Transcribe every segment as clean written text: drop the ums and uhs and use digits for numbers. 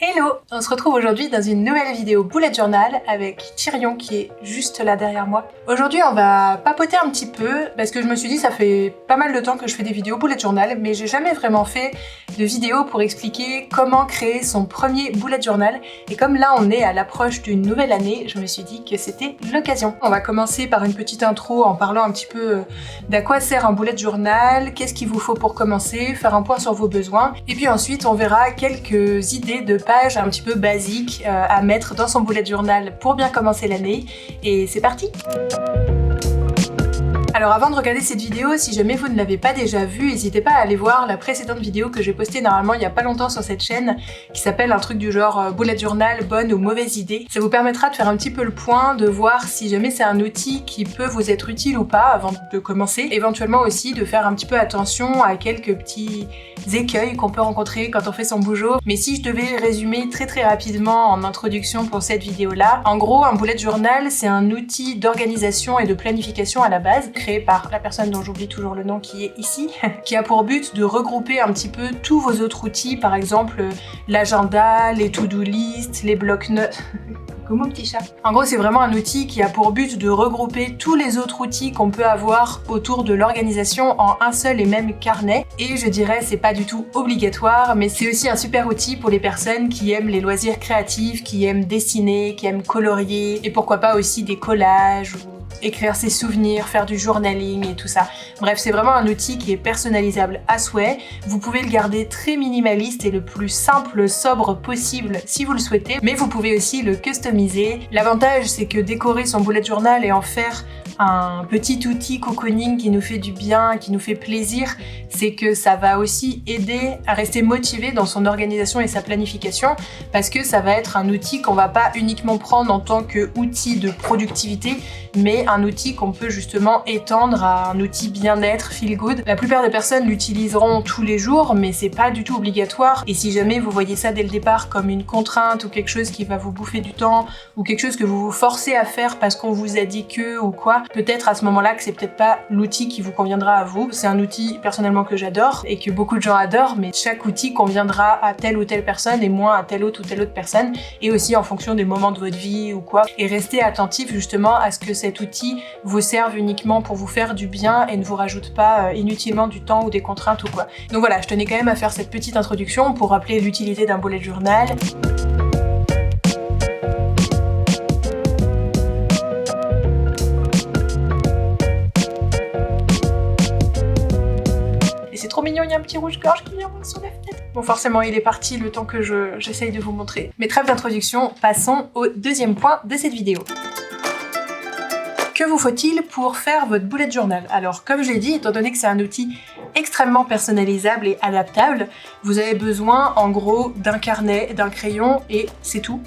Hello! On se retrouve aujourd'hui dans une nouvelle vidéo bullet journal avec Tyrion qui est juste là derrière moi. Aujourd'hui on va papoter un petit peu parce que je me suis dit ça fait pas mal de temps que je fais des vidéos bullet journal mais j'ai jamais vraiment fait de vidéo pour expliquer comment créer son premier bullet journal et comme là on est à l'approche d'une nouvelle année, je me suis dit que c'était l'occasion. On va commencer par une petite intro en parlant un petit peu d'à quoi sert un bullet journal, qu'est-ce qu'il vous faut pour commencer, faire un point sur vos besoins et puis ensuite on verra quelques idées de pages un petit peu basiques à mettre dans son bullet journal pour bien commencer l'année et c'est parti! Alors avant de regarder cette vidéo, si jamais vous ne l'avez pas déjà vue, n'hésitez pas à aller voir la précédente vidéo que j'ai postée normalement il y a pas longtemps sur cette chaîne qui s'appelle un truc du genre bullet journal, bonne ou mauvaise idée. Ça vous permettra de faire un petit peu le point, de voir si jamais c'est un outil qui peut vous être utile ou pas avant de commencer. Éventuellement aussi de faire un petit peu attention à quelques petits écueils qu'on peut rencontrer quand on fait son bougeot. Mais si je devais résumer très rapidement en introduction pour cette vidéo là, en gros un bullet journal c'est un outil d'organisation et de planification à la base, créé par la personne dont j'oublie toujours le nom qui est ici, qui a pour but de regrouper un petit peu tous vos autres outils, par exemple l'agenda, les to-do list, les bloc-notes. Comment petit chat. En gros, c'est vraiment un outil qui a pour but de regrouper tous les autres outils qu'on peut avoir autour de l'organisation en un seul et même carnet. Et je dirais, c'est pas du tout obligatoire, mais c'est aussi un super outil pour les personnes qui aiment les loisirs créatifs, qui aiment dessiner, qui aiment colorier, et pourquoi pas aussi des collages, ou écrire ses souvenirs, faire du journaling et tout ça. Bref, c'est vraiment un outil qui est personnalisable à souhait. Vous pouvez le garder très minimaliste et le plus simple, sobre possible si vous le souhaitez, mais vous pouvez aussi le customiser. L'avantage, c'est que décorer son bullet journal et en faire un petit outil cocooning qui nous fait du bien, qui nous fait plaisir, c'est que ça va aussi aider à rester motivé dans son organisation et sa planification parce que ça va être un outil qu'on va pas uniquement prendre en tant qu'outil de productivité, mais un outil qu'on peut justement étendre à un outil bien-être, feel good. La plupart des personnes l'utiliseront tous les jours, mais c'est pas du tout obligatoire. Et si jamais vous voyez ça dès le départ comme une contrainte ou quelque chose qui va vous bouffer du temps ou quelque chose que vous vous forcez à faire parce qu'on vous a dit que ou quoi, peut-être à ce moment-là que c'est peut-être pas l'outil qui vous conviendra à vous. C'est un outil personnellement que j'adore et que beaucoup de gens adorent, mais chaque outil conviendra à telle ou telle personne et moins à telle autre ou telle autre personne, et aussi en fonction des moments de votre vie ou quoi. Et restez attentif justement à ce que cet outil vous serve uniquement pour vous faire du bien et ne vous rajoute pas inutilement du temps ou des contraintes ou quoi. Donc voilà, je tenais quand même à faire cette petite introduction pour rappeler l'utilité d'un bullet journal. Et c'est trop mignon, il y a un petit rouge-gorge qui vient sur la fenêtre. Bon, forcément, il est parti le temps que j'essaye de vous montrer. Mais trêve d'introduction, passons au deuxième point de cette vidéo. Que vous faut-il pour faire votre bullet journal? Alors, comme je l'ai dit, étant donné que c'est un outil extrêmement personnalisable et adaptable, vous avez besoin en gros d'un carnet, d'un crayon et c'est tout.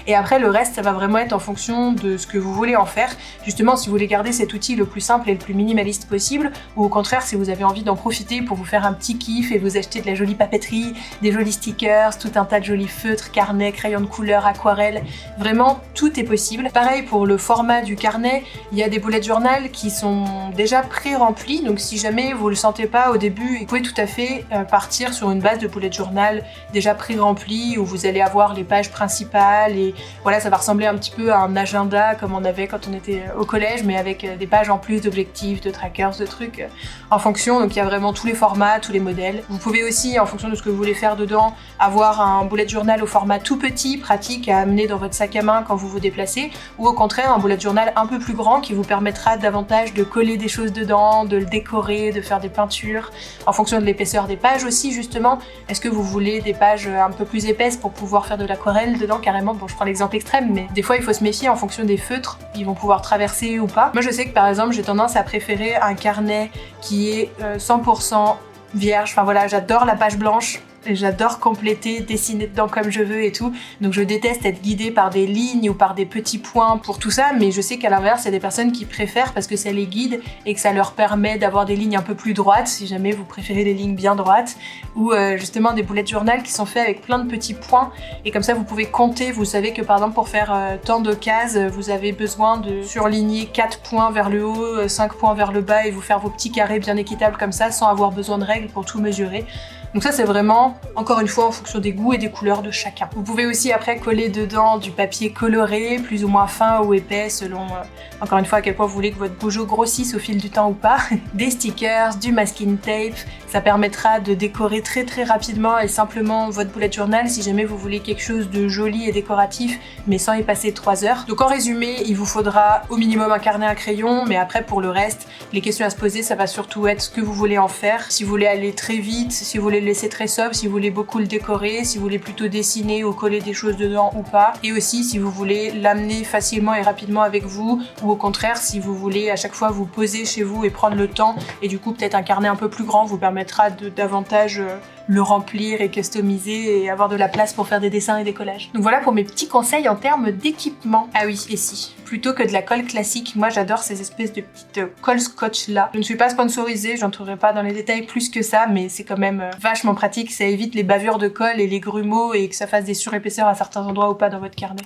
Et après le reste ça va vraiment être en fonction de ce que vous voulez en faire. Justement si vous voulez garder cet outil le plus simple et le plus minimaliste possible, ou au contraire si vous avez envie d'en profiter pour vous faire un petit kiff et vous acheter de la jolie papeterie, des jolis stickers, tout un tas de jolis feutres, carnets, crayons de couleur, aquarelles, vraiment tout est possible. Pareil pour le format du carnet, il y a des bullet journal qui sont déjà pré-remplis, donc si jamais vous le sentez pas au début, vous pouvez tout à fait partir sur une base de bullet journal déjà pré-remplie où vous allez avoir les pages principales et voilà, ça va ressembler un petit peu à un agenda comme on avait quand on était au collège, mais avec des pages en plus d'objectifs, de trackers, de trucs en fonction. Donc il y a vraiment tous les formats, tous les modèles. Vous pouvez aussi, en fonction de ce que vous voulez faire dedans, avoir un bullet journal au format tout petit, pratique à amener dans votre sac à main quand vous vous déplacez, ou au contraire un bullet journal un peu plus grand qui vous permettra davantage de coller des choses dedans, de le décorer, de faire des peinture, en fonction de l'épaisseur des pages aussi justement. Est-ce que vous voulez des pages un peu plus épaisses pour pouvoir faire de l'aquarelle dedans carrément? Bon, je prends l'exemple extrême, mais des fois il faut se méfier en fonction des feutres, ils vont pouvoir traverser ou pas. Moi je sais que par exemple j'ai tendance à préférer un carnet qui est 100% vierge, enfin voilà, j'adore la page blanche. J'adore compléter, dessiner dedans comme je veux et tout, donc je déteste être guidée par des lignes ou par des petits points pour tout ça, mais je sais qu'à l'inverse il y a des personnes qui préfèrent parce que ça les guide et que ça leur permet d'avoir des lignes un peu plus droites si jamais vous préférez des lignes bien droites, ou justement des bullet journal qui sont faits avec plein de petits points et comme ça vous pouvez compter. Vous savez que par exemple pour faire tant de cases vous avez besoin de surligner 4 points vers le haut, 5 points vers le bas et vous faire vos petits carrés bien équitables comme ça sans avoir besoin de règles pour tout mesurer. Donc ça c'est vraiment, encore une fois, en fonction des goûts et des couleurs de chacun. Vous pouvez aussi après coller dedans du papier coloré, plus ou moins fin ou épais selon, encore une fois, à quel point vous voulez que votre bojo grossisse au fil du temps ou pas. Des stickers, du masking tape, ça permettra de décorer très très rapidement et simplement votre bullet journal si jamais vous voulez quelque chose de joli et décoratif mais sans y passer 3 heures. Donc en résumé, il vous faudra au minimum un carnet à crayon, mais après pour le reste, les questions à se poser, ça va surtout être ce que vous voulez en faire. Si vous voulez aller très vite, si vous voulez le laisser très sobre, si vous voulez beaucoup le décorer, si vous voulez plutôt dessiner ou coller des choses dedans ou pas. Et aussi si vous voulez l'amener facilement et rapidement avec vous, ou au contraire si vous voulez à chaque fois vous poser chez vous et prendre le temps, et du coup peut-être un carnet un peu plus grand vous permettra de davantage le remplir et customiser et avoir de la place pour faire des dessins et des collages. Donc voilà pour mes petits conseils en termes d'équipement. Ah oui, et si, plutôt que de la colle classique, moi j'adore ces espèces de petites colles scotch là. Je ne suis pas sponsorisée, j'entrerai pas dans les détails plus que ça, mais c'est quand même vachement pratique, ça évite les bavures de colle et les grumeaux et que ça fasse des surépaisseurs à certains endroits ou pas dans votre carnet.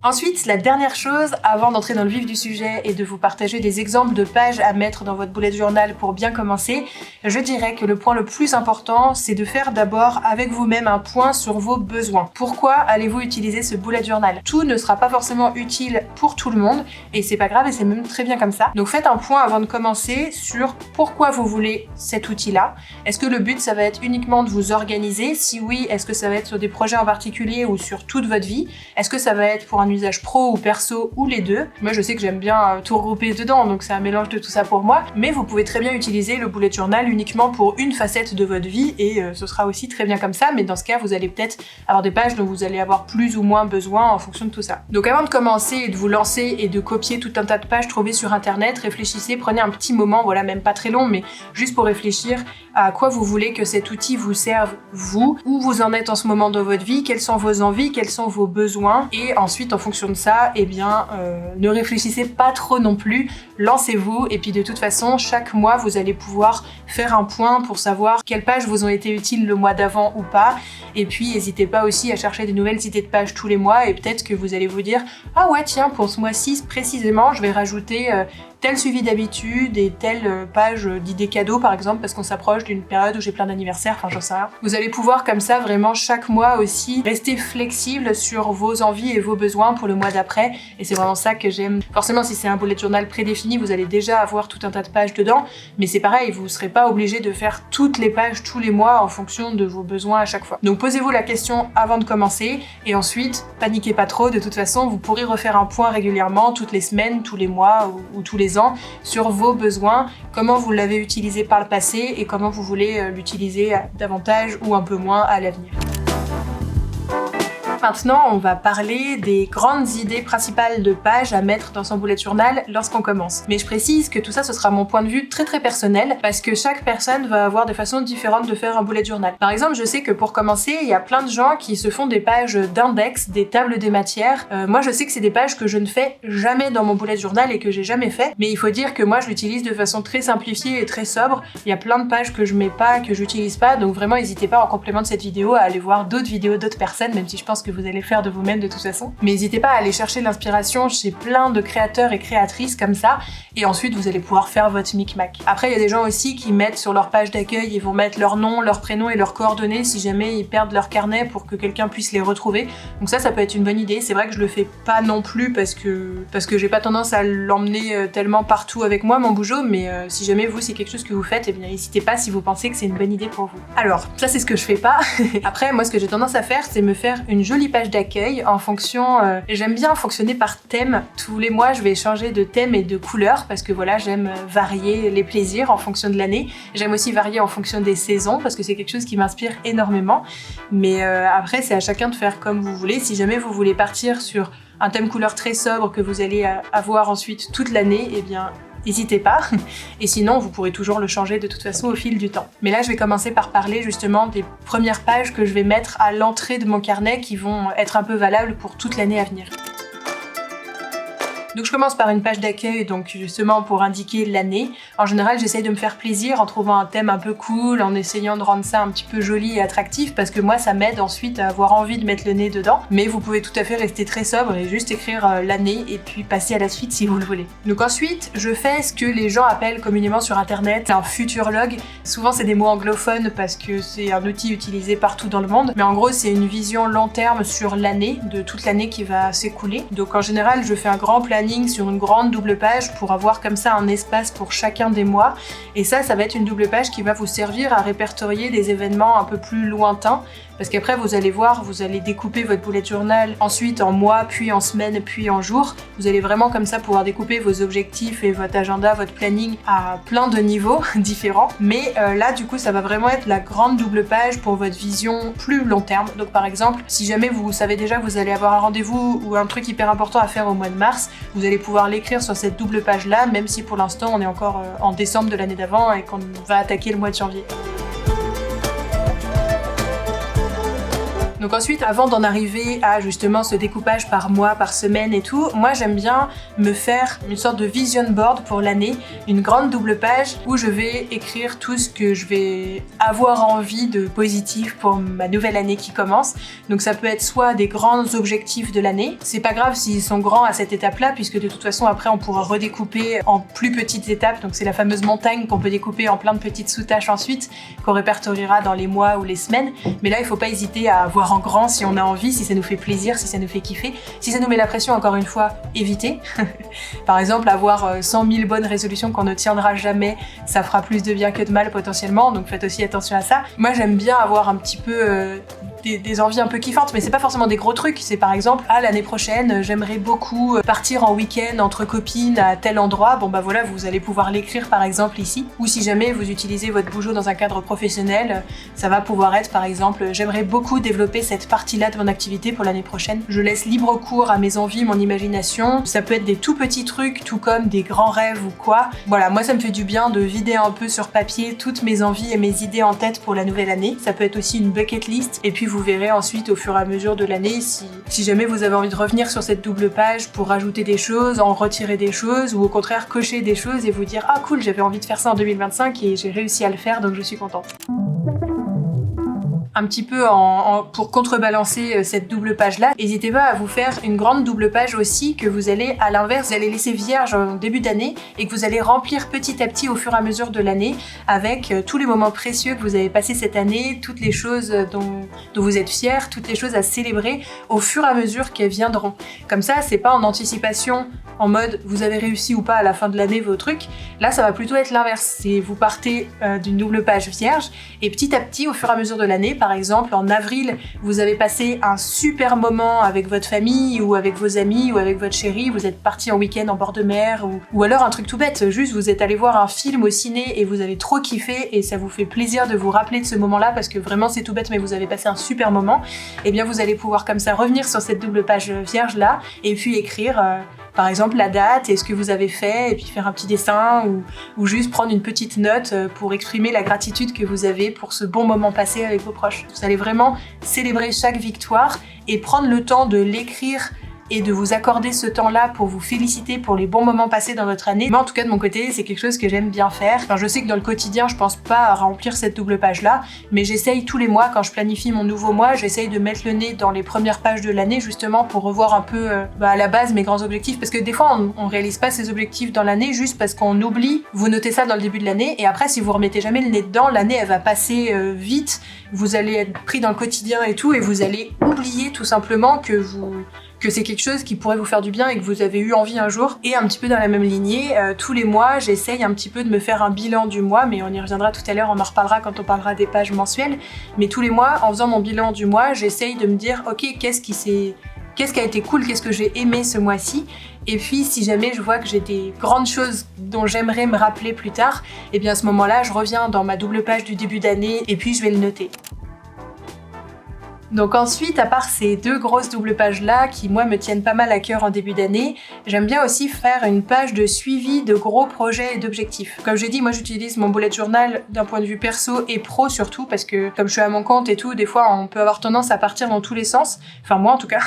Ensuite, la dernière chose, avant d'entrer dans le vif du sujet et de vous partager des exemples de pages à mettre dans votre bullet journal pour bien commencer, je dirais que le point le plus important, c'est de faire d'abord avec vous-même un point sur vos besoins. Pourquoi allez-vous utiliser ce bullet journal? Tout ne sera pas forcément utile pour tout le monde, et c'est pas grave et c'est même très bien comme ça. Donc faites un point avant de commencer sur pourquoi vous voulez cet outil-là. Est-ce que le but, ça va être uniquement de vous organiser? Si oui, est-ce que ça va être sur des projets en particulier ou sur toute votre vie? Est-ce que ça va être pour un usage pro ou perso ou les deux? Moi je sais que j'aime bien tout regrouper dedans, donc c'est un mélange de tout ça pour moi, mais vous pouvez très bien utiliser le bullet journal uniquement pour une facette de votre vie et ce sera aussi très bien comme ça, mais dans ce cas vous allez peut-être avoir des pages dont vous allez avoir plus ou moins besoin en fonction de tout ça. Donc avant de commencer et de vous lancer et de copier tout un tas de pages trouvées sur internet, réfléchissez, prenez un petit moment, voilà, même pas très long, mais juste pour réfléchir à quoi vous voulez que cet outil vous serve vous, où vous en êtes en ce moment dans votre vie, quelles sont vos envies, quels sont vos besoins, et ensuite en fonction de ça, eh bien, ne réfléchissez pas trop non plus, lancez-vous, et puis de toute façon, chaque mois, vous allez pouvoir faire un point pour savoir quelles pages vous ont été utiles le mois d'avant ou pas, et puis n'hésitez pas aussi à chercher des nouvelles idées de pages tous les mois, et peut-être que vous allez vous dire « Ah ouais, tiens, pour ce mois-ci précisément, je vais rajouter tel suivi d'habitude et telle page d'idées cadeaux par exemple parce qu'on s'approche d'une période où j'ai plein d'anniversaires, enfin j'en sais rien. » Vous allez pouvoir comme ça vraiment chaque mois aussi rester flexible sur vos envies et vos besoins pour le mois d'après, et c'est vraiment ça que j'aime. Forcément si c'est un bullet journal prédéfini vous allez déjà avoir tout un tas de pages dedans, mais c'est pareil, vous ne serez pas obligé de faire toutes les pages tous les mois en fonction de vos besoins à chaque fois. Donc posez-vous la question avant de commencer et ensuite paniquez pas trop, de toute façon vous pourrez refaire un point régulièrement toutes les semaines, tous les mois ou tous les ans sur vos besoins, comment vous l'avez utilisé par le passé et comment vous voulez l'utiliser davantage ou un peu moins à l'avenir. Maintenant, on va parler des grandes idées principales de pages à mettre dans son bullet journal lorsqu'on commence. Mais je précise que tout ça, ce sera mon point de vue très très personnel parce que chaque personne va avoir des façons différentes de faire un bullet journal. Par exemple, je sais que pour commencer, il y a plein de gens qui se font des pages d'index, des tables des matières. Moi, je sais que c'est des pages que je ne fais jamais dans mon bullet journal et que j'ai jamais fait. Mais il faut dire que moi, je l'utilise de façon très simplifiée et très sobre. Il y a plein de pages que je mets pas, que j'utilise pas. Donc vraiment, n'hésitez pas en complément de cette vidéo à aller voir d'autres vidéos d'autres personnes, même si je pense que vous allez faire de vous-même de toute façon. Mais n'hésitez pas à aller chercher l'inspiration chez plein de créateurs et créatrices comme ça, et ensuite vous allez pouvoir faire votre micmac. Après, il y a des gens aussi qui mettent sur leur page d'accueil, ils vont mettre leur nom, leur prénom et leurs coordonnées si jamais ils perdent leur carnet pour que quelqu'un puisse les retrouver. Donc ça peut être une bonne idée. C'est vrai que je le fais pas non plus parce que j'ai pas tendance à l'emmener tellement partout avec moi, mon bougeot, mais si jamais vous, c'est quelque chose que vous faites, eh bien n'hésitez pas si vous pensez que c'est une bonne idée pour vous. Alors, ça c'est ce que je fais pas. Après, moi ce que j'ai tendance à faire, c'est me faire une jolie page d'accueil en fonction, j'aime bien fonctionner par thème. Tous les mois je vais changer de thème et de couleur parce que voilà, j'aime varier les plaisirs en fonction de l'année. J'aime aussi varier en fonction des saisons parce que c'est quelque chose qui m'inspire énormément, mais après c'est à chacun de faire comme vous voulez. Si jamais vous voulez partir sur un thème couleur très sobre que vous allez avoir ensuite toute l'année, eh bien n'hésitez pas, et sinon vous pourrez toujours le changer de toute façon au fil du temps. Mais là je vais commencer par parler justement des premières pages que je vais mettre à l'entrée de mon carnet qui vont être un peu valables pour toute l'année à venir. Donc je commence par une page d'accueil, donc justement pour indiquer l'année. En général, j'essaye de me faire plaisir en trouvant un thème un peu cool, en essayant de rendre ça un petit peu joli et attractif, parce que moi ça m'aide ensuite à avoir envie de mettre le nez dedans. Mais vous pouvez tout à fait rester très sobre et juste écrire l'année et puis passer à la suite si vous le voulez. Donc ensuite, je fais ce que les gens appellent communément sur internet un futurologue. Souvent c'est des mots anglophones parce que c'est un outil utilisé partout dans le monde, mais en gros c'est une vision long terme sur l'année, de toute l'année qui va s'écouler. Donc en général, je fais un grand planning sur une grande double page pour avoir comme ça un espace pour chacun des mois. Et ça va être une double page qui va vous servir à répertorier des événements un peu plus lointains. Parce qu'après, vous allez voir, vous allez découper votre bullet journal ensuite en mois, puis en semaines, puis en jours. Vous allez vraiment comme ça pouvoir découper vos objectifs et votre agenda, votre planning à plein de niveaux différents. Mais là, du coup, ça va vraiment être la grande double page pour votre vision plus long terme. Donc par exemple, si jamais vous savez déjà que vous allez avoir un rendez-vous ou un truc hyper important à faire au mois de mars, vous allez pouvoir l'écrire sur cette double page-là, même si pour l'instant, on est encore en décembre de l'année d'avant et qu'on va attaquer le mois de janvier. Donc ensuite, avant d'en arriver à justement ce découpage par mois, par semaine et tout, moi j'aime bien me faire une sorte de vision board pour l'année, une grande double page où je vais écrire tout ce que je vais avoir envie de positif pour ma nouvelle année qui commence. Donc ça peut être soit des grands objectifs de l'année, c'est pas grave s'ils sont grands à cette étape-là, puisque de toute façon après on pourra redécouper en plus petites étapes, donc c'est la fameuse montagne qu'on peut découper en plein de petites sous-tâches ensuite, qu'on répertoriera dans les mois ou les semaines. Mais là il faut pas hésiter à voir en grand si on a envie, si ça nous fait plaisir, si ça nous fait kiffer. Si ça nous met la pression, encore une fois, évitez. Par exemple, avoir 100 000 bonnes résolutions qu'on ne tiendra jamais, ça fera plus de bien que de mal potentiellement, donc faites aussi attention à ça. Moi j'aime bien avoir un petit peu des envies un peu kiffantes, mais c'est pas forcément des gros trucs. C'est par exemple, l'année prochaine, j'aimerais beaucoup partir en week-end entre copines à tel endroit. Bon bah voilà, vous allez pouvoir l'écrire par exemple ici. Ou si jamais vous utilisez votre Bujo dans un cadre professionnel, ça va pouvoir être par exemple, j'aimerais beaucoup développer cette partie-là de mon activité pour l'année prochaine. Je laisse libre cours à mes envies, mon imagination. Ça peut être des tout petits trucs, tout comme des grands rêves ou quoi. Voilà, moi ça me fait du bien de vider un peu sur papier toutes mes envies et mes idées en tête pour la nouvelle année. Ça peut être aussi une bucket list. Et puis vous verrez ensuite au fur et à mesure de l'année si jamais vous avez envie de revenir sur cette double page pour rajouter des choses, en retirer des choses ou au contraire cocher des choses et vous dire « Ah cool, j'avais envie de faire ça en 2025 et j'ai réussi à le faire donc je suis contente ». Un petit peu pour contrebalancer cette double page-là, n'hésitez pas à vous faire une grande double page aussi que vous allez, à l'inverse, vous allez laisser vierge en début d'année et que vous allez remplir petit à petit au fur et à mesure de l'année avec tous les moments précieux que vous avez passés cette année, toutes les choses dont vous êtes fiers, toutes les choses à célébrer au fur et à mesure qu'elles viendront. Comme ça, c'est pas en anticipation, en mode vous avez réussi ou pas à la fin de l'année vos trucs. Là, ça va plutôt être l'inverse. C'est vous partez d'une double page vierge et petit à petit, au fur et à mesure de l'année, par exemple, en avril, vous avez passé un super moment avec votre famille ou avec vos amis ou avec votre chérie, vous êtes parti en week-end en bord de mer ou alors un truc tout bête, juste vous êtes allé voir un film au ciné et vous avez trop kiffé et ça vous fait plaisir de vous rappeler de ce moment-là parce que vraiment c'est tout bête mais vous avez passé un super moment, et bien vous allez pouvoir comme ça revenir sur cette double page vierge là et puis écrire par exemple la date et ce que vous avez fait et puis faire un petit dessin ou juste prendre une petite note pour exprimer la gratitude que vous avez pour ce bon moment passé avec vos proches. Vous allez vraiment célébrer chaque victoire et prendre le temps de l'écrire et de vous accorder ce temps-là pour vous féliciter pour les bons moments passés dans votre année. Moi, en tout cas, de mon côté, c'est quelque chose que j'aime bien faire. Enfin, je sais que dans le quotidien, je pense pas à remplir cette double page-là, mais j'essaye tous les mois, quand je planifie mon nouveau mois, j'essaye de mettre le nez dans les premières pages de l'année, justement pour revoir un peu à la base mes grands objectifs, parce que des fois, on réalise pas ces objectifs dans l'année juste parce qu'on oublie. Vous notez ça dans le début de l'année, et après, si vous remettez jamais le nez dedans, l'année, elle va passer vite, vous allez être pris dans le quotidien et tout, et vous allez oublier tout simplement que c'est quelque chose qui pourrait vous faire du bien et que vous avez eu envie un jour. Et un petit peu dans la même lignée, tous les mois, j'essaye un petit peu de me faire un bilan du mois, mais on y reviendra tout à l'heure, on en reparlera quand on parlera des pages mensuelles. Mais tous les mois, en faisant mon bilan du mois, j'essaye de me dire, ok, qu'est-ce qui a été cool, qu'est-ce que j'ai aimé ce mois-ci. Et puis, si jamais je vois que j'ai des grandes choses dont j'aimerais me rappeler plus tard, et bien à ce moment-là, je reviens dans ma double page du début d'année et puis je vais le noter. Donc ensuite, à part ces deux grosses doubles pages-là, qui moi me tiennent pas mal à cœur en début d'année, j'aime bien aussi faire une page de suivi de gros projets et d'objectifs. Comme j'ai dit, moi j'utilise mon bullet journal d'un point de vue perso et pro surtout, parce que comme je suis à mon compte et tout, des fois on peut avoir tendance à partir dans tous les sens, enfin moi en tout cas.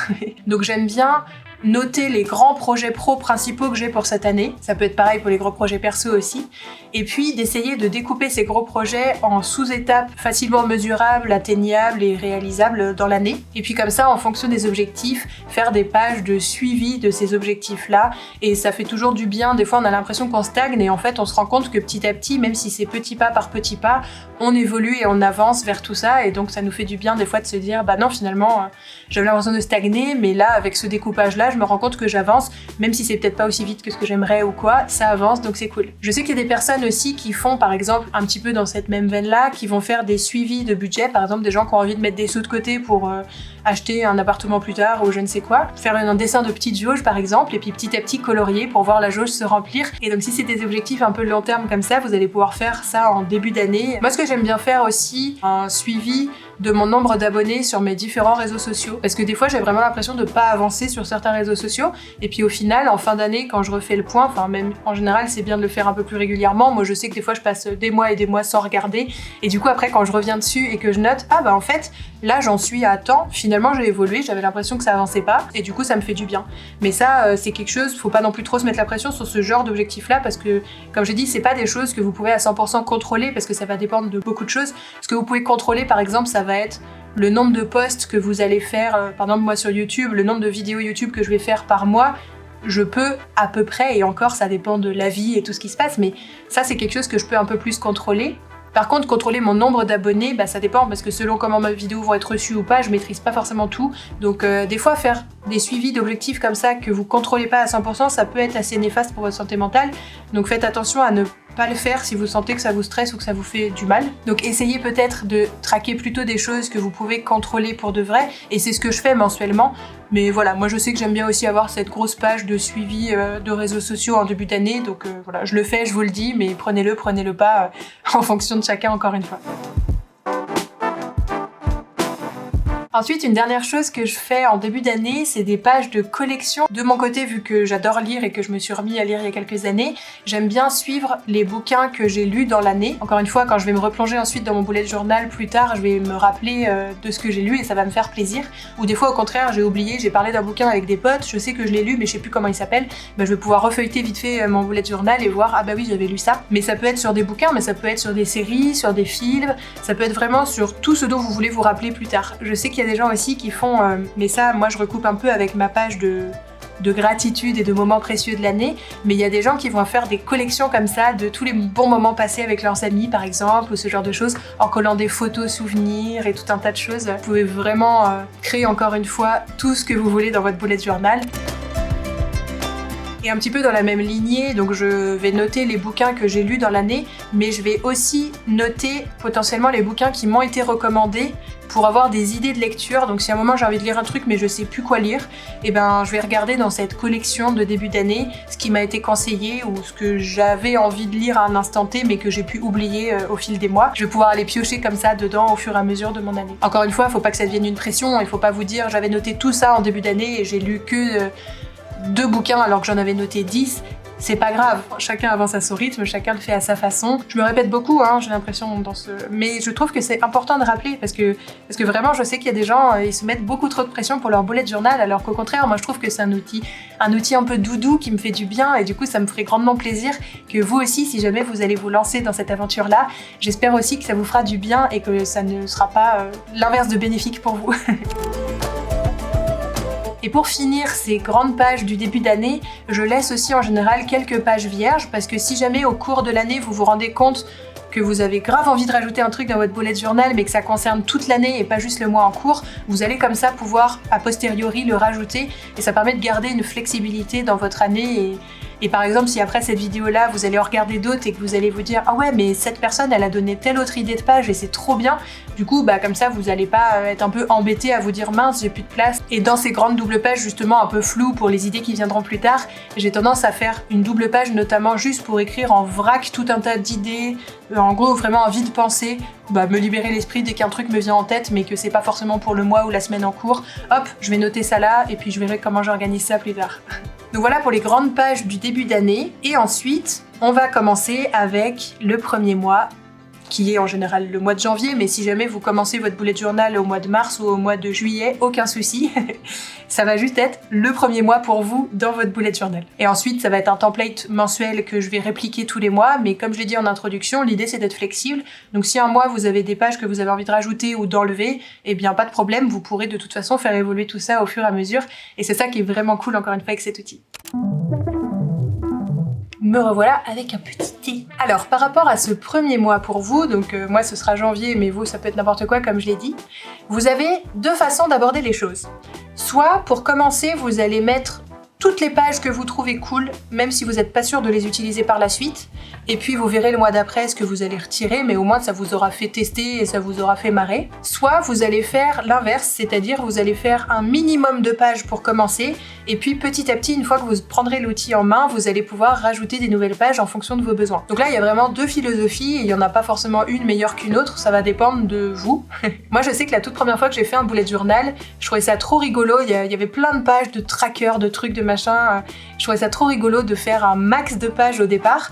Donc j'aime bien noter les grands projets pro principaux que j'ai pour cette année. Ça peut être pareil pour les gros projets perso aussi. Et puis d'essayer de découper ces gros projets en sous-étapes facilement mesurables, atteignables et réalisables dans l'année. Et puis comme ça, en fonction des objectifs, faire des pages de suivi de ces objectifs-là. Et ça fait toujours du bien. Des fois, on a l'impression qu'on stagne et en fait, on se rend compte que petit à petit, même si c'est petit pas par petit pas, on évolue et on avance vers tout ça. Et donc, ça nous fait du bien des fois de se dire, bah non, finalement, j'avais l'impression de stagner, mais là, avec ce découpage-là, je me rends compte que j'avance, même si c'est peut-être pas aussi vite que ce que j'aimerais ou quoi, ça avance, donc c'est cool. Je sais qu'il y a des personnes aussi qui font, par exemple, un petit peu dans cette même veine-là, qui vont faire des suivis de budget, par exemple, des gens qui ont envie de mettre des sous de côté pour acheter un appartement plus tard ou je ne sais quoi, faire un dessin de petite jauge, par exemple, et puis petit à petit colorier pour voir la jauge se remplir. Et donc, si c'est des objectifs un peu long terme comme ça, vous allez pouvoir faire ça en début d'année. Moi, ce que j'aime bien faire aussi, un suivi de mon nombre d'abonnés sur mes différents réseaux sociaux. Parce que des fois, j'ai vraiment l'impression de pas avancer sur certains réseaux sociaux. Et puis au final, en fin d'année, quand je refais le point, enfin même en général, c'est bien de le faire un peu plus régulièrement. Moi, je sais que des fois, je passe des mois et des mois sans regarder. Et du coup, après, quand je reviens dessus et que je note, ah bah en fait, là, j'en suis à temps. Finalement, j'ai évolué. J'avais l'impression que ça avançait pas. Et du coup, ça me fait du bien. Mais ça, c'est quelque chose, faut pas non plus trop se mettre la pression sur ce genre d'objectif-là parce que, comme j'ai dit, c'est pas des choses que vous pouvez à 100% contrôler parce que ça va dépendre de beaucoup de choses. Ce que vous pouvez contrôler, par exemple, ça va être le nombre de posts que vous allez faire, par exemple moi sur YouTube, le nombre de vidéos YouTube que je vais faire par mois, je peux à peu près, et encore ça dépend de la vie et tout ce qui se passe, mais ça c'est quelque chose que je peux un peu plus contrôler. Par contre, contrôler mon nombre d'abonnés, bah, ça dépend parce que selon comment mes vidéos vont être reçues ou pas, je maîtrise pas forcément tout. Donc des fois, faire des suivis d'objectifs comme ça que vous contrôlez pas à 100%, ça peut être assez néfaste pour votre santé mentale. Donc faites attention à ne pas le faire si vous sentez que ça vous stresse ou que ça vous fait du mal. Donc essayez peut-être de traquer plutôt des choses que vous pouvez contrôler pour de vrai, et c'est ce que je fais mensuellement. Mais voilà, moi je sais que j'aime bien aussi avoir cette grosse page de suivi de réseaux sociaux en début d'année, donc voilà, je le fais, je vous le dis, mais prenez-le pas en fonction de chacun encore une fois. Ensuite, une dernière chose que je fais en début d'année, c'est des pages de collection. De mon côté, vu que j'adore lire et que je me suis remis à lire il y a quelques années, j'aime bien suivre les bouquins que j'ai lus dans l'année. Encore une fois, quand je vais me replonger ensuite dans mon bullet journal plus tard, je vais me rappeler de ce que j'ai lu et ça va me faire plaisir. Ou des fois, au contraire, j'ai oublié, j'ai parlé d'un bouquin avec des potes, je sais que je l'ai lu mais je sais plus comment il s'appelle, je vais pouvoir refeuilleter vite fait mon bullet journal et voir, ah bah oui, j'avais lu ça. Mais ça peut être sur des bouquins, mais ça peut être sur des séries, sur des films, ça peut être vraiment sur tout ce dont vous voulez vous rappeler plus tard. Je sais qu'il y a des gens aussi qui font, mais ça moi je recoupe un peu avec ma page de gratitude et de moments précieux de l'année, mais il y a des gens qui vont faire des collections comme ça de tous les bons moments passés avec leurs amis par exemple, ou ce genre de choses, en collant des photos souvenirs et tout un tas de choses. Vous pouvez vraiment créer encore une fois tout ce que vous voulez dans votre bullet journal. Et un petit peu dans la même lignée, donc je vais noter les bouquins que j'ai lus dans l'année, mais je vais aussi noter potentiellement les bouquins qui m'ont été recommandés pour avoir des idées de lecture. Donc si à un moment j'ai envie de lire un truc mais je sais plus quoi lire, et ben je vais regarder dans cette collection de début d'année ce qui m'a été conseillé ou ce que j'avais envie de lire à un instant T mais que j'ai pu oublier au fil des mois. Je vais pouvoir aller piocher comme ça dedans au fur et à mesure de mon année. Encore une fois, faut pas que ça devienne une pression, il faut pas vous dire j'avais noté tout ça en début d'année et j'ai lu que 2 bouquins alors que j'en avais noté 10, c'est pas grave, chacun avance à son rythme, chacun le fait à sa façon. Je me répète beaucoup, j'ai l'impression mais je trouve que c'est important de rappeler parce que vraiment je sais qu'il y a des gens, ils se mettent beaucoup trop de pression pour leur bullet journal alors qu'au contraire, moi je trouve que c'est un outil un peu doudou qui me fait du bien et du coup ça me ferait grandement plaisir que vous aussi, si jamais vous allez vous lancer dans cette aventure-là, j'espère aussi que ça vous fera du bien et que ça ne sera pas l'inverse de bénéfique pour vous. Et pour finir ces grandes pages du début d'année, je laisse aussi en général quelques pages vierges parce que si jamais au cours de l'année vous vous rendez compte que vous avez grave envie de rajouter un truc dans votre bullet journal mais que ça concerne toute l'année et pas juste le mois en cours, vous allez comme ça pouvoir a posteriori le rajouter et ça permet de garder une flexibilité dans votre année et par exemple si après cette vidéo là vous allez en regarder d'autres et que vous allez vous dire ah ouais mais cette personne elle a donné telle autre idée de page et c'est trop bien, du coup comme ça vous allez pas être un peu embêté à vous dire mince j'ai plus de place. Et dans ces grandes doubles pages justement un peu floues pour les idées qui viendront plus tard, j'ai tendance à faire une double page notamment juste pour écrire en vrac tout un tas d'idées, en gros vraiment envie de penser, me libérer l'esprit dès qu'un truc me vient en tête mais que c'est pas forcément pour le mois ou la semaine en cours, hop je vais noter ça là et puis je verrai comment j'organise ça plus tard. Donc voilà pour les grandes pages du début d'année et ensuite on va commencer avec le premier mois qui est en général le mois de janvier, mais si jamais vous commencez votre bullet journal au mois de mars ou au mois de juillet, aucun souci. Ça va juste être le premier mois pour vous dans votre bullet journal. Et ensuite, ça va être un template mensuel que je vais répliquer tous les mois, mais comme je l'ai dit en introduction, l'idée c'est d'être flexible. Donc si un mois vous avez des pages que vous avez envie de rajouter ou d'enlever, eh bien pas de problème, vous pourrez de toute façon faire évoluer tout ça au fur et à mesure. Et c'est ça qui est vraiment cool encore une fois avec cet outil. Me revoilà avec un petit thé. Alors, par rapport à ce premier mois pour vous, donc moi ce sera janvier, mais vous ça peut être n'importe quoi comme je l'ai dit, vous avez deux façons d'aborder les choses. Soit, pour commencer, vous allez mettre toutes les pages que vous trouvez cool, même si vous n'êtes pas sûr de les utiliser par la suite, et puis vous verrez le mois d'après ce que vous allez retirer, mais au moins ça vous aura fait tester et ça vous aura fait marrer. Soit vous allez faire l'inverse, c'est-à-dire vous allez faire un minimum de pages pour commencer, et puis petit à petit, une fois que vous prendrez l'outil en main, vous allez pouvoir rajouter des nouvelles pages en fonction de vos besoins. Donc là, il y a vraiment deux philosophies, et il n'y en a pas forcément une meilleure qu'une autre, ça va dépendre de vous. Moi je sais que la toute première fois que j'ai fait un bullet journal, je trouvais ça trop rigolo, il y avait plein de pages de trackers, de trucs, de machin, je trouvais ça trop rigolo de faire un max de pages au départ.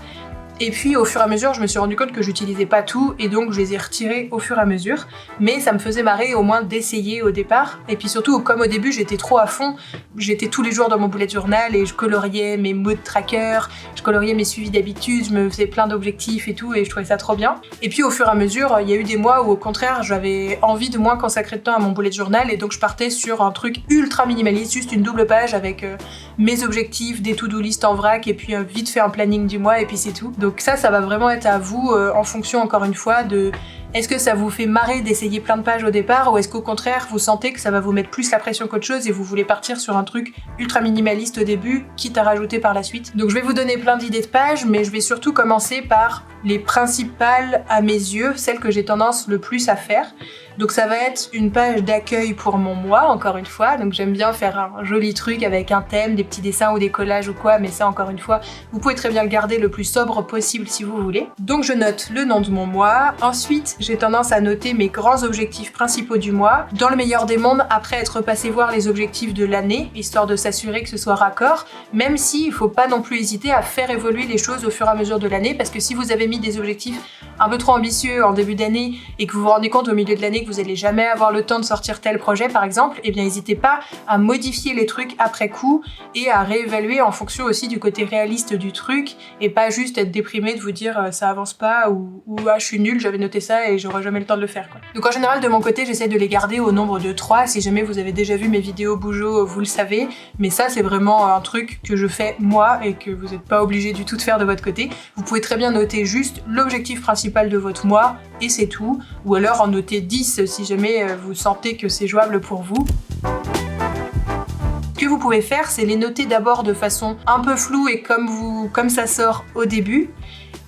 Et puis au fur et à mesure, je me suis rendu compte que j'utilisais pas tout et donc je les ai retirés au fur et à mesure. Mais ça me faisait marrer au moins d'essayer au départ. Et puis surtout, comme au début j'étais trop à fond, j'étais tous les jours dans mon bullet journal et je coloriais mes mots de tracker, je coloriais mes suivis d'habitude, je me faisais plein d'objectifs et tout et je trouvais ça trop bien. Et puis au fur et à mesure, il y a eu des mois où au contraire j'avais envie de moins consacrer de temps à mon bullet journal et donc je partais sur un truc ultra minimaliste, juste une double page avec mes objectifs, des to-do list en vrac et puis vite fait un planning du mois et puis c'est tout. Donc ça va vraiment être à vous en fonction encore une fois de est-ce que ça vous fait marrer d'essayer plein de pages au départ ou est-ce qu'au contraire vous sentez que ça va vous mettre plus la pression qu'autre chose et vous voulez partir sur un truc ultra minimaliste au début, quitte à rajouter par la suite. Donc je vais vous donner plein d'idées de pages, mais je vais surtout commencer par les principales à mes yeux, celles que j'ai tendance le plus à faire. Donc ça va être une page d'accueil pour mon mois, encore une fois, donc j'aime bien faire un joli truc avec un thème, des petits dessins ou des collages ou quoi, mais ça encore une fois, vous pouvez très bien le garder le plus sobre possible si vous voulez. Donc je note le nom de mon mois, ensuite j'ai tendance à noter mes grands objectifs principaux du mois, dans le meilleur des mondes, après être passé voir les objectifs de l'année, histoire de s'assurer que ce soit raccord, même si il faut pas non plus hésiter à faire évoluer les choses au fur et à mesure de l'année, parce que si vous avez mis des objectifs un peu trop ambitieux en début d'année et que vous vous rendez compte au milieu de l'année que vous allez jamais avoir le temps de sortir tel projet par exemple, eh bien n'hésitez pas à modifier les trucs après coup et à réévaluer en fonction aussi du côté réaliste du truc et pas juste être déprimé de vous dire ça avance pas ou ah je suis nulle, j'avais noté ça et j'aurai jamais le temps de le faire quoi. Donc en général de mon côté j'essaie de les garder au nombre de 3, si jamais vous avez déjà vu mes vidéos Bougeot vous le savez, mais ça c'est vraiment un truc que je fais moi et que vous n'êtes pas obligé du tout de faire de votre côté. Vous pouvez très bien noter juste l'objectif principal de votre mois et c'est tout, ou alors en noter 10 si jamais vous sentez que c'est jouable pour vous. Ce que vous pouvez faire, c'est les noter d'abord de façon un peu floue et comme ça sort au début,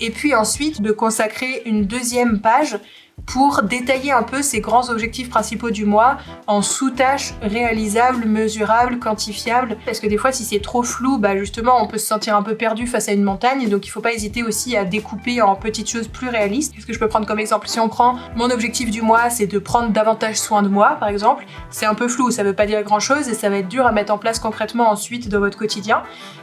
et puis ensuite de consacrer une deuxième page pour détailler un peu ces grands objectifs principaux du mois en sous-tâches réalisables, mesurables, quantifiables. Parce que des fois, si c'est trop flou, bah justement, on peut se sentir un peu perdu face à une montagne. Donc il faut pas hésiter aussi à découper en petites choses plus réalistes. Qu'est-ce que je peux prendre comme exemple? Si on prend mon objectif du mois, c'est de prendre davantage soin de moi, par exemple. C'est un peu flou, ça veut pas dire grand-chose et ça va être dur à mettre en place concrètement ensuite dans votre quotidien.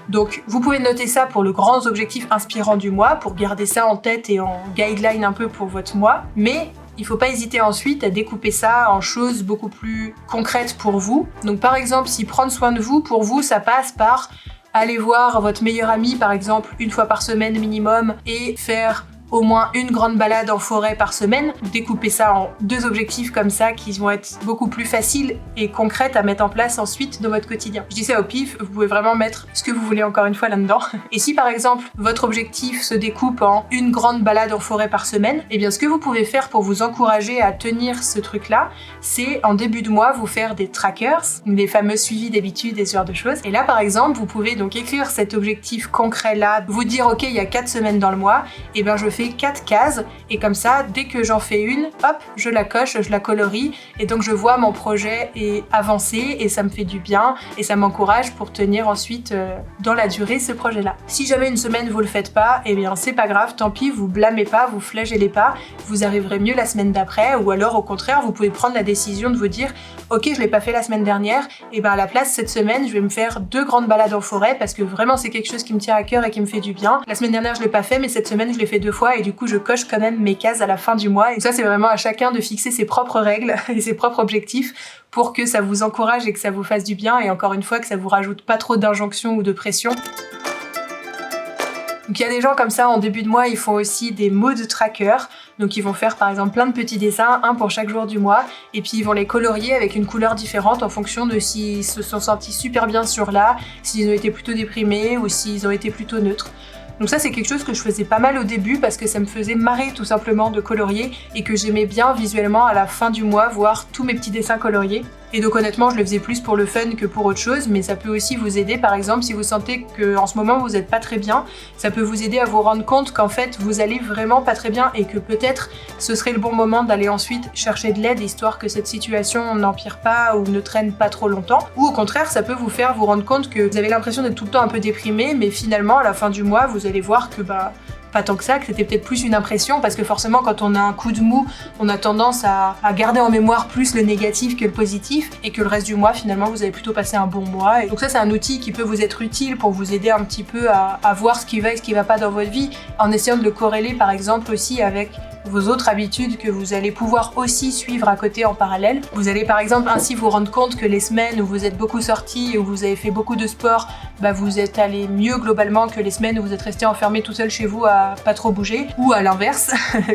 Donc vous pouvez noter ça pour le grand objectif inspirant du mois, pour garder ça en tête et en guideline un peu pour votre mois. Mais il faut pas hésiter ensuite à découper ça en choses beaucoup plus concrètes pour vous. Donc par exemple, si prendre soin de vous, pour vous, ça passe par aller voir votre meilleur ami, par exemple, une fois par semaine minimum, et faire au moins une grande balade en forêt par semaine, découper ça en 2 objectifs comme ça qui vont être beaucoup plus faciles et concrètes à mettre en place ensuite dans votre quotidien. Je dis ça au pif, vous pouvez vraiment mettre ce que vous voulez encore une fois là-dedans. Et si par exemple votre objectif se découpe en une grande balade en forêt par semaine, eh bien ce que vous pouvez faire pour vous encourager à tenir ce truc-là, c'est en début de mois vous faire des trackers, des fameux suivis d'habitude et ce genre de choses. Et là par exemple, vous pouvez donc écrire cet objectif concret-là, vous dire ok, il y a 4 semaines dans le mois, et bien je fais 4 cases et comme ça dès que j'en fais une, hop, je la coche, je la colorie et donc je vois mon projet avancer et ça me fait du bien et ça m'encourage pour tenir ensuite dans la durée ce projet là. Si jamais une semaine vous le faites pas, et bien c'est pas grave, tant pis, vous blâmez pas, vous flagellez pas, vous arriverez mieux la semaine d'après ou alors au contraire vous pouvez prendre la décision de vous dire ok, je l'ai pas fait la semaine dernière, et ben à la place cette semaine je vais me faire 2 grandes balades en forêt parce que vraiment c'est quelque chose qui me tient à cœur et qui me fait du bien. La semaine dernière je l'ai pas fait mais cette semaine je l'ai fait 2 fois mois et du coup je coche quand même mes cases à la fin du mois. Et ça c'est vraiment à chacun de fixer ses propres règles et ses propres objectifs pour que ça vous encourage et que ça vous fasse du bien et encore une fois que ça vous rajoute pas trop d'injonctions ou de pression. Donc il y a des gens comme ça en début de mois, ils font aussi des mood trackers. Donc ils vont faire par exemple plein de petits dessins, un pour chaque jour du mois, et puis ils vont les colorier avec une couleur différente en fonction de s'ils se sont sentis super bien sur là, s'ils ont été plutôt déprimés ou s'ils ont été plutôt neutres. Donc ça c'est quelque chose que je faisais pas mal au début parce que ça me faisait marrer tout simplement de colorier et que j'aimais bien visuellement à la fin du mois voir tous mes petits dessins coloriés. Et donc honnêtement je le faisais plus pour le fun que pour autre chose, mais ça peut aussi vous aider par exemple si vous sentez qu'en ce moment vous n'êtes pas très bien, ça peut vous aider à vous rendre compte qu'en fait vous allez vraiment pas très bien et que peut-être ce serait le bon moment d'aller ensuite chercher de l'aide histoire que cette situation n'empire pas ou ne traîne pas trop longtemps. Ou au contraire ça peut vous faire vous rendre compte que vous avez l'impression d'être tout le temps un peu déprimé, mais finalement à la fin du mois vous allez voir que pas tant que ça, que c'était peut-être plus une impression parce que forcément quand on a un coup de mou, on a tendance à garder en mémoire plus le négatif que le positif et que le reste du mois finalement vous avez plutôt passé un bon mois. Et donc ça c'est un outil qui peut vous être utile pour vous aider un petit peu à voir ce qui va et ce qui va pas dans votre vie en essayant de le corréler par exemple aussi avec vos autres habitudes que vous allez pouvoir aussi suivre à côté en parallèle. Vous allez par exemple ainsi vous rendre compte que les semaines où vous êtes beaucoup sortis et où vous avez fait beaucoup de sport, vous êtes allé mieux globalement que les semaines où vous êtes resté enfermé tout seul chez vous à pas trop bouger, ou à l'inverse,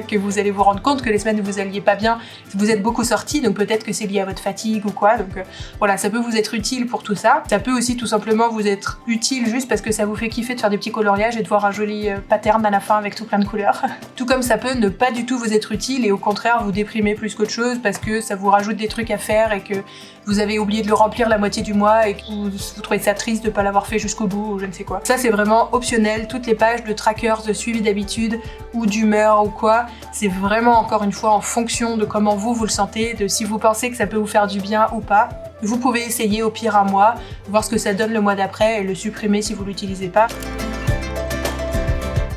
que vous allez vous rendre compte que les semaines où vous alliez pas bien, vous êtes beaucoup sortis, donc peut-être que c'est lié à votre fatigue ou quoi, donc voilà, ça peut vous être utile pour tout ça. Ça peut aussi tout simplement vous être utile juste parce que ça vous fait kiffer de faire des petits coloriages et de voir un joli pattern à la fin avec tout plein de couleurs. Tout comme ça peut ne pas du tout vous être utile et au contraire vous déprimer plus qu'autre chose parce que ça vous rajoute des trucs à faire et que vous avez oublié de le remplir la moitié du mois et que vous trouvez ça triste de pas l'avoir fait jusqu'au bout ou je ne sais quoi. Ça c'est vraiment optionnel, toutes les pages de trackers de suivi d'habitude ou d'humeur ou quoi, c'est vraiment encore une fois en fonction de comment vous le sentez, de si vous pensez que ça peut vous faire du bien ou pas. Vous pouvez essayer au pire un mois, voir ce que ça donne le mois d'après et le supprimer si vous l'utilisez pas.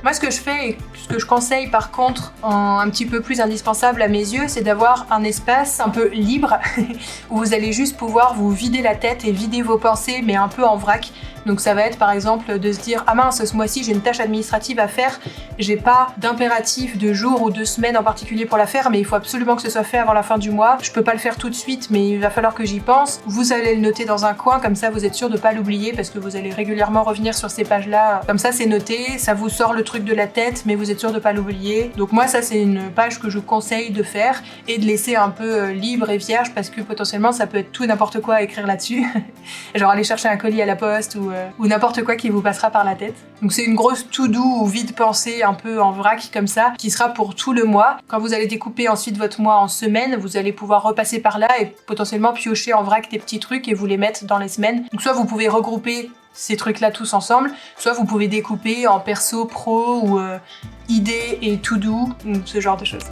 Moi, ce que je fais et ce que je conseille par contre, un petit peu plus indispensable à mes yeux, c'est d'avoir un espace un peu libre où vous allez juste pouvoir vous vider la tête et vider vos pensées, mais un peu en vrac. Donc ça va être par exemple de se dire « Ah mince, ce mois-ci j'ai une tâche administrative à faire, j'ai pas d'impératif de jour ou de semaine en particulier pour la faire, mais il faut absolument que ce soit fait avant la fin du mois. Je peux pas le faire tout de suite, mais il va falloir que j'y pense. » Vous allez le noter dans un coin, comme ça vous êtes sûr de pas l'oublier parce que vous allez régulièrement revenir sur ces pages-là. Comme ça c'est noté, ça vous sort le truc de la tête, mais vous êtes sûr de pas l'oublier. Donc moi ça c'est une page que je conseille de faire et de laisser un peu libre et vierge parce que potentiellement ça peut être tout et n'importe quoi à écrire là-dessus. Genre aller chercher un colis à la poste ou n'importe quoi qui vous passera par la tête. Donc c'est une grosse to-do ou vide pensée un peu en vrac comme ça, qui sera pour tout le mois. Quand vous allez découper ensuite votre mois en semaines, vous allez pouvoir repasser par là et potentiellement piocher en vrac des petits trucs et vous les mettre dans les semaines. Donc soit vous pouvez regrouper ces trucs-là tous ensemble, soit vous pouvez découper en perso, pro ou idées et to-do, ce genre de choses.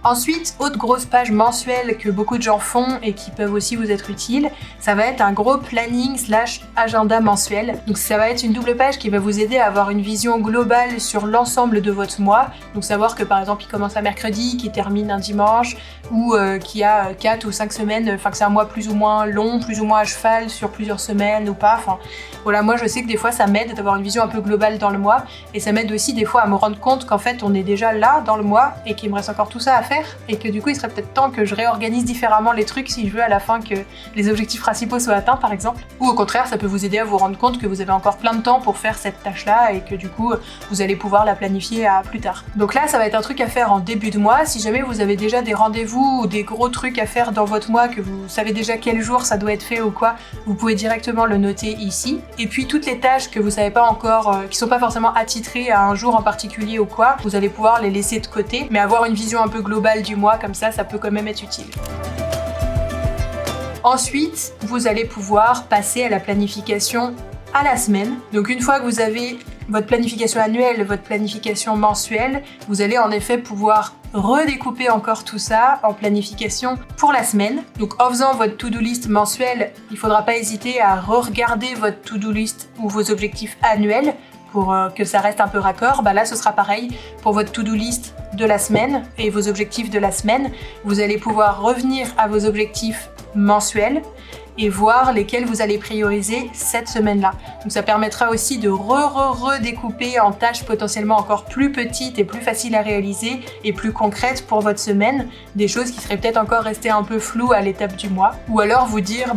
Ensuite, autre grosse page mensuelle que beaucoup de gens font et qui peuvent aussi vous être utiles, ça va être un gros planning / agenda mensuel. Donc ça va être une double page qui va vous aider à avoir une vision globale sur l'ensemble de votre mois. Donc savoir que par exemple il commence un mercredi, qu'il termine un dimanche, ou qu'il y a 4 ou 5 semaines, enfin que c'est un mois plus ou moins long, plus ou moins à cheval sur plusieurs semaines ou pas. Enfin voilà, moi je sais que des fois ça m'aide d'avoir une vision un peu globale dans le mois et ça m'aide aussi des fois à me rendre compte qu'en fait on est déjà là dans le mois et qu'il me reste encore tout ça à faire. Et que du coup il serait peut-être temps que je réorganise différemment les trucs si je veux à la fin que les objectifs principaux soient atteints par exemple. Ou au contraire ça peut vous aider à vous rendre compte que vous avez encore plein de temps pour faire cette tâche là et que du coup vous allez pouvoir la planifier à plus tard. Donc là ça va être un truc à faire en début de mois. Si jamais vous avez déjà des rendez-vous ou des gros trucs à faire dans votre mois, que vous savez déjà quel jour ça doit être fait ou quoi, vous pouvez directement le noter ici. Et puis toutes les tâches que vous savez pas encore, qui sont pas forcément attitrées à un jour en particulier ou quoi, vous allez pouvoir les laisser de côté, mais avoir une vision un peu globale du mois comme ça peut quand même être utile. Ensuite, vous allez pouvoir passer à la planification à la semaine. Donc une fois que vous avez votre planification annuelle, votre planification mensuelle, vous allez en effet pouvoir redécouper encore tout ça en planification pour la semaine. Donc en faisant votre to-do list mensuelle, il ne faudra pas hésiter à re-regarder votre to-do list ou vos objectifs annuels pour que ça reste un peu raccord. Là ce sera pareil pour votre to-do list de la semaine et vos objectifs de la semaine. Vous allez pouvoir revenir à vos objectifs mensuels et voir lesquels vous allez prioriser cette semaine-là. Donc ça permettra aussi de redécouper en tâches potentiellement encore plus petites et plus faciles à réaliser et plus concrètes pour votre semaine, des choses qui seraient peut-être encore restées un peu floues à l'étape du mois. Ou alors vous dire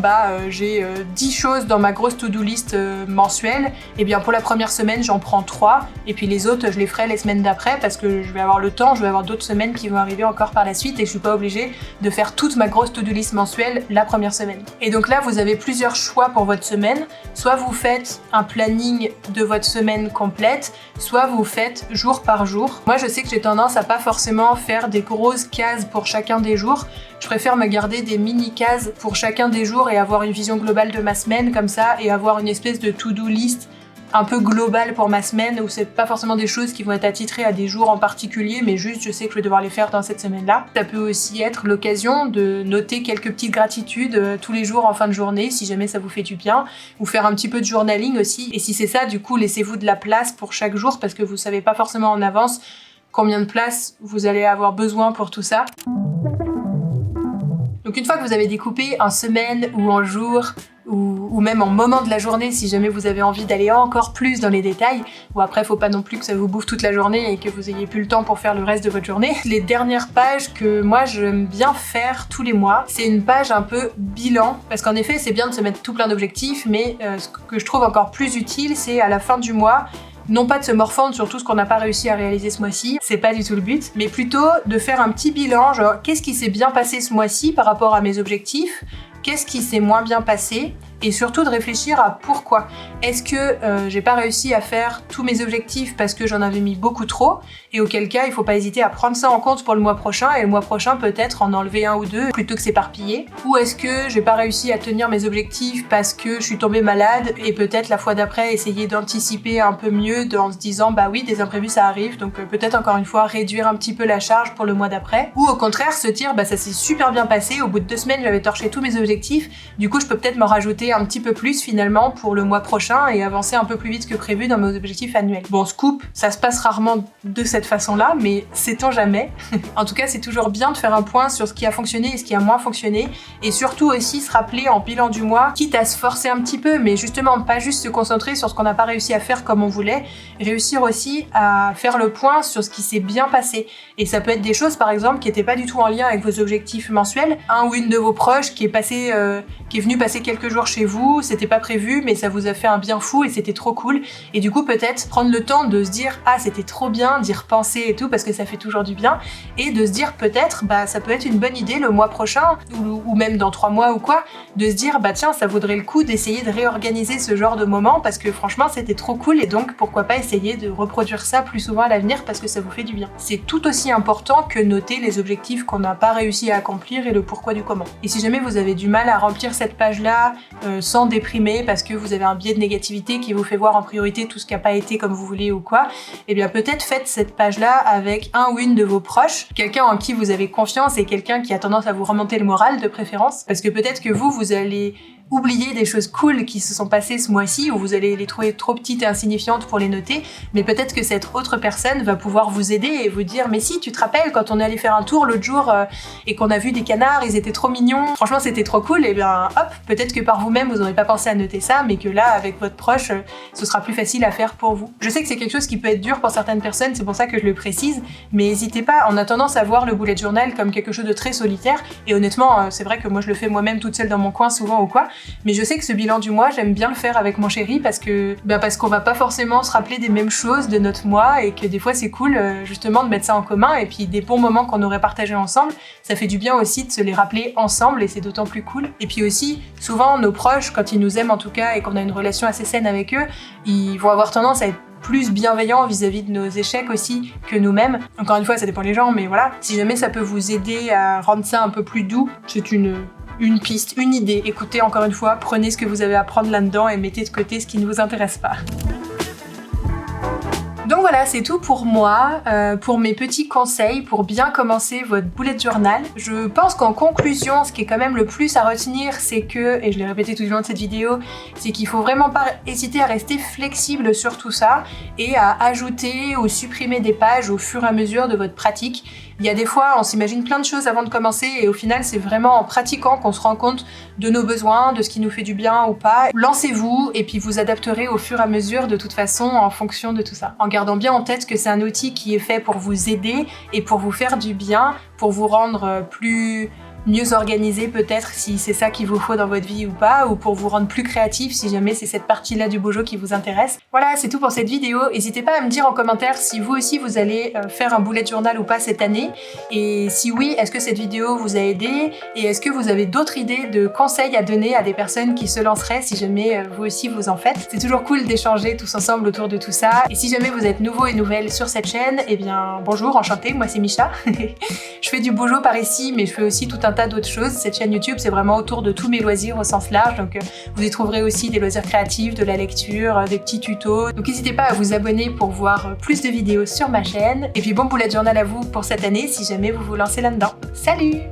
j'ai 10 choses dans ma grosse to-do list mensuelle, et bien pour la première semaine j'en prends 3 et puis les autres je les ferai les semaines d'après parce que je vais avoir le temps, je vais avoir d'autres semaines qui vont arriver encore par la suite et je suis pas obligée de faire toute ma grosse to-do list mensuelle la première semaine. Et donc là vous avez plusieurs choix pour votre semaine, soit vous faites un planning de votre semaine complète, soit vous faites jour par jour. Moi je sais que j'ai tendance à pas forcément faire des grosses cases pour chacun des jours, je préfère me garder des mini cases pour chacun des jours et avoir une vision globale de ma semaine comme ça et avoir une espèce de to-do list un peu global pour ma semaine où c'est pas forcément des choses qui vont être attitrées à des jours en particulier mais juste je sais que je vais devoir les faire dans cette semaine-là. Ça peut aussi être l'occasion de noter quelques petites gratitudes tous les jours en fin de journée si jamais ça vous fait du bien, ou faire un petit peu de journaling aussi, et si c'est ça du coup laissez-vous de la place pour chaque jour parce que vous savez pas forcément en avance combien de place vous allez avoir besoin pour tout ça. Donc une fois que vous avez découpé en semaines ou en jours ou même en moments de la journée si jamais vous avez envie d'aller encore plus dans les détails, ou après faut pas non plus que ça vous bouffe toute la journée et que vous ayez plus le temps pour faire le reste de votre journée. Les dernières pages que moi j'aime bien faire tous les mois, c'est une page un peu bilan, parce qu'en effet c'est bien de se mettre tout plein d'objectifs, mais ce que je trouve encore plus utile c'est à la fin du mois non pas de se morfondre sur tout ce qu'on n'a pas réussi à réaliser ce mois-ci, c'est pas du tout le but, mais plutôt de faire un petit bilan, genre qu'est-ce qui s'est bien passé ce mois-ci par rapport à mes objectifs, qu'est-ce qui s'est moins bien passé, et surtout de réfléchir à pourquoi. Est-ce que j'ai pas réussi à faire tous mes objectifs parce que j'en avais mis beaucoup trop, et auquel cas il faut pas hésiter à prendre ça en compte pour le mois prochain, et le mois prochain peut-être en enlever un ou deux plutôt que s'éparpiller. Ou est-ce que j'ai pas réussi à tenir mes objectifs parce que je suis tombée malade, et peut-être la fois d'après essayer d'anticiper un peu mieux en se disant bah oui des imprévus ça arrive, donc peut-être encore une fois réduire un petit peu la charge pour le mois d'après. Ou au contraire se dire bah ça s'est super bien passé, au bout de 2 semaines j'avais torché tous mes objectifs, du coup je peux peut-être m'en rajouter un petit peu plus finalement pour le mois prochain et avancer un peu plus vite que prévu dans mes objectifs annuels. Bon, scoop, ça se passe rarement de cette façon-là, mais sait-on jamais. En tout cas, c'est toujours bien de faire un point sur ce qui a fonctionné et ce qui a moins fonctionné, et surtout aussi se rappeler en bilan du mois, quitte à se forcer un petit peu, mais justement pas juste se concentrer sur ce qu'on n'a pas réussi à faire comme on voulait, réussir aussi à faire le point sur ce qui s'est bien passé. Et ça peut être des choses par exemple qui n'étaient pas du tout en lien avec vos objectifs mensuels, un ou une de vos proches qui est venu passer quelques jours chez vous, c'était pas prévu mais ça vous a fait un bien fou et c'était trop cool, et du coup peut-être prendre le temps de se dire ah c'était trop bien, d'y repenser et tout parce que ça fait toujours du bien, et de se dire peut-être bah ça peut être une bonne idée le mois prochain ou même dans 3 mois ou quoi, de se dire bah tiens ça vaudrait le coup d'essayer de réorganiser ce genre de moment parce que franchement c'était trop cool, et donc pourquoi pas essayer de reproduire ça plus souvent à l'avenir parce que ça vous fait du bien. C'est tout aussi important que noter les objectifs qu'on n'a pas réussi à accomplir et le pourquoi du comment. Et si jamais vous avez du mal à remplir cette page là sans déprimer parce que vous avez un biais de négativité qui vous fait voir en priorité tout ce qui n'a pas été comme vous voulez ou quoi, et bien peut-être faites cette page là avec un ou une de vos proches, quelqu'un en qui vous avez confiance et quelqu'un qui a tendance à vous remonter le moral de préférence, parce que peut-être que vous allez oublier des choses cool qui se sont passées ce mois-ci, ou vous allez les trouver trop petites et insignifiantes pour les noter, mais peut-être que cette autre personne va pouvoir vous aider et vous dire mais si tu te rappelles quand on est allé faire un tour l'autre jour et qu'on a vu des canards, ils étaient trop mignons, franchement c'était trop cool, et bien hop, peut-être que par vous-même vous n'aurez pas pensé à noter ça, mais que là avec votre proche ce sera plus facile à faire pour vous. Je sais que c'est quelque chose qui peut être dur pour certaines personnes, c'est pour ça que je le précise, mais n'hésitez pas, on a tendance à voir le bullet journal comme quelque chose de très solitaire, et honnêtement c'est vrai que moi je le fais moi-même toute seule dans mon coin souvent ou quoi, mais je sais que ce bilan du mois j'aime bien le faire avec mon chéri parce qu'on va pas forcément se rappeler des mêmes choses de notre mois, et que des fois c'est cool justement de mettre ça en commun, et puis des bons moments qu'on aurait partagés ensemble, ça fait du bien aussi de se les rappeler ensemble, et c'est d'autant plus cool. Et puis aussi souvent nos proches, quand ils nous aiment en tout cas et qu'on a une relation assez saine avec eux, ils vont avoir tendance à être plus bienveillants vis-à-vis de nos échecs aussi que nous-mêmes. Encore une fois ça dépend les gens, mais voilà, si jamais ça peut vous aider à rendre ça un peu plus doux, c'est une piste, une idée. Écoutez, encore une fois, prenez ce que vous avez à prendre là-dedans et mettez de côté ce qui ne vous intéresse pas. Donc voilà, c'est tout pour moi, pour mes petits conseils pour bien commencer votre bullet journal. Je pense qu'en conclusion, ce qui est quand même le plus à retenir, c'est que, et je l'ai répété tout au long de cette vidéo, c'est qu'il faut vraiment pas hésiter à rester flexible sur tout ça et à ajouter ou supprimer des pages au fur et à mesure de votre pratique. Il y a des fois, on s'imagine plein de choses avant de commencer et au final, c'est vraiment en pratiquant qu'on se rend compte de nos besoins, de ce qui nous fait du bien ou pas. Lancez-vous et puis vous adapterez au fur et à mesure de toute façon en fonction de tout ça. En gardant bien en tête que c'est un outil qui est fait pour vous aider et pour vous faire du bien, pour vous rendre mieux organisé peut-être si c'est ça qu'il vous faut dans votre vie ou pas, ou pour vous rendre plus créatif si jamais c'est cette partie-là du Bojo qui vous intéresse. Voilà, c'est tout pour cette vidéo. N'hésitez pas à me dire en commentaire si vous aussi vous allez faire un bullet journal ou pas cette année, et si oui, est-ce que cette vidéo vous a aidé, et est-ce que vous avez d'autres idées de conseils à donner à des personnes qui se lanceraient si jamais vous aussi vous en faites. C'est toujours cool d'échanger tous ensemble autour de tout ça, et si jamais vous êtes nouveau et nouvelle sur cette chaîne, eh bien bonjour, enchantée, moi c'est Misha. Je fais du Bojo par ici, mais je fais aussi tout un tas d'autres choses. Cette chaîne YouTube, c'est vraiment autour de tous mes loisirs au sens large, donc vous y trouverez aussi des loisirs créatifs, de la lecture, des petits tutos. Donc n'hésitez pas à vous abonner pour voir plus de vidéos sur ma chaîne. Et puis bon bullet journal à vous pour cette année si jamais vous vous lancez là-dedans. Salut!